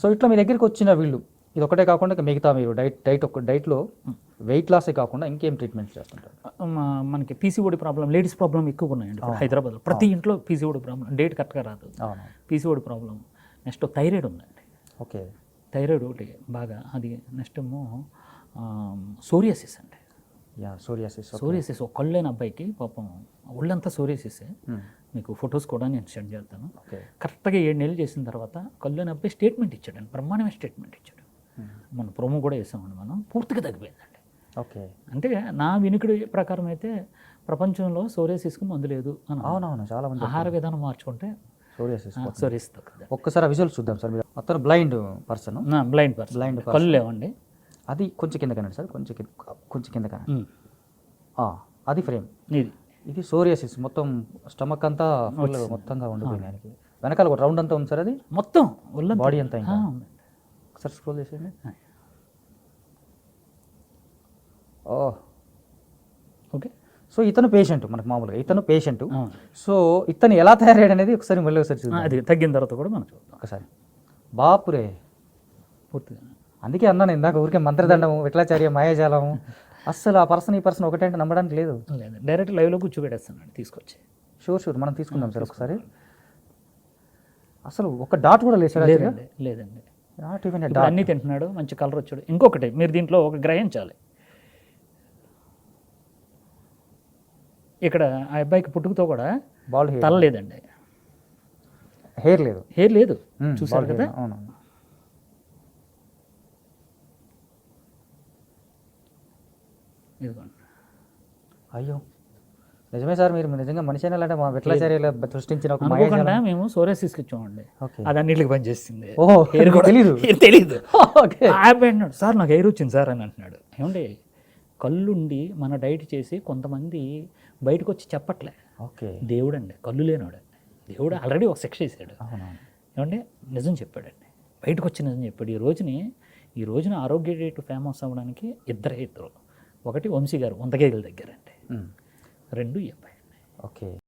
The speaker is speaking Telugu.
సో ఇట్లా మీ దగ్గరికి వచ్చిన వీళ్ళు ఇది ఒకటే కాకుండా మిగతా మీరు డైట్లో వెయిట్ లాసే కాకుండా ఇంకేం ట్రీట్మెంట్ చేస్తుంటారు? మనకి పీసీఓడి ప్రాబ్లం, లేడీస్ ప్రాబ్లం ఎక్కువగా ఉన్నాయండి హైదరాబాద్లో. ప్రతి ఇంట్లో పీసీఓడి ప్రాబ్లం, డేట్ కరెక్ట్గా రాదు. పీసీఓడి ప్రాబ్లం, నెక్స్ట్ థైరాయిడ్ ఉందండి. ఓకే, థైరాయిడ్ ఒకటి బాగా, అది నెక్స్ట్ ఏమో సోరియాసిస్ అండి. సోరియాసిస్ ఒక కళ్ళు లేని అబ్బాయికి పాపం ఒళ్ళంతా సోరియాసిస్. మీకు ఫొటోస్ కూడా నేను సెండ్ చేస్తాను. కరెక్ట్గా 7 నెలలు చేసిన తర్వాత కళ్ళు లేని అబ్బాయి స్టేట్మెంట్ ఇచ్చాడండి, బ్రహ్మాండమైన స్టేట్మెంట్ ఇచ్చాడు. మన ప్రోమో కూడా వేసామండి, మనం పూర్తిగా తగ్గిపోయిందండి. ఓకే, అంటే నా వినికిడి ప్రకారం అయితే ప్రపంచంలో సోరియాసిస్కి మందు లేదు అని. అవునవును, చాలా మంది ఆహార విధానం మార్చుకుంటే సోరియాసిస్ తగ్గుతుంది. ఒక్కసారి విజువల్ చూద్దాం సార్. మీరు అతను బ్లైండ్ పర్సన్, కళ్ళు లేవండి. అది కొంచెం కింద కనండి సార్, కొంచెం కింద కనండి. అది ఫ్రేమ్. ఇది సోరియాసిస్, మొత్తం స్టమక్ అంతా ఫుల్ మొత్తంగా ఉండిపోయింది. ఆయనకి వెనకాల ఒక రౌండ్ అంతా ఉంది సార్, అది మొత్తం బాడీ అంతా. ఇంకా ఒకసారి స్క్రోల్ చేసేయండి. ఓకే, సో ఇతను పేషెంట్, మనకు మామూలుగా ఇతను పేషెంట్. సో ఇతను ఎలా తయారయ్యాడు అనేది ఒకసారి మళ్ళీ ఒకసారి చూద్దాం. అది తగ్గిన తర్వాత కూడా మనం చూద్దాం ఒకసారి. బాపురే, పూర్తిగా. అందుకే అన్నాను ఇందాక, ఊరికే మంత్రదండము, విఠలాచార్య, మాయాజాలము, అస్సలు ఆ పర్సన్ ఈ పర్సన్ ఒకటే అంటే నమ్మడానికి లేదు. డైరెక్ట్ లైవ్లో కూర్చోబెట్టేస్తున్నాడు తీసుకొచ్చి. షూర్ మనం తీసుకుందాం సార్ ఒకసారి. అసలు ఒక డాట్ కూడా లేదు సార్? లేదండి, అన్నీ తింటున్నాడు, మంచి కలర్ వచ్చాడు. ఇంకొకటి మీరు దీంట్లో ఒక గ్రహించాలి, ఇక్కడ ఆ అబ్బాయికి పుట్టుకతో కూడా తల లేదండి, హెయిర్ లేదు. చూసారు కదా? ఇదిగోండి. అయ్యో, నిజమే సార్, మీరు నిజంగా మనిషి అంటే మా విఠలాచార్యుల సృష్టించిన ఒక అనుకోకుండా మేము సోరియాసిస్కి ఇచ్చామండి. అది అన్నిటికి పనిచేస్తుంది. తెలీదు. అన్నాడు, సార్ నాకు హెయిర్ వచ్చింది సార్ అని అంటున్నాడు. ఏమండి, కళ్ళుండి మన డైట్ చేసి కొంతమంది బయటకు వచ్చి చెప్పట్లే. దేవుడు అండి, కళ్ళు లేనివాడండి. దేవుడు ఆల్రెడీ ఒక శిక్ష చేశాడు. ఏమంటే నిజం చెప్పాడండి, బయటకు వచ్చి నిజం చెప్పాడు. ఈ రోజున ఆరోగ్య డేట్ ఫేమస్ అవ్వడానికి ఇద్దరు, ఒకటి వంశీ గారు 100 కేజీల దగ్గర అండి, 2 ఈ అబ్బాయి అండి. ఓకే.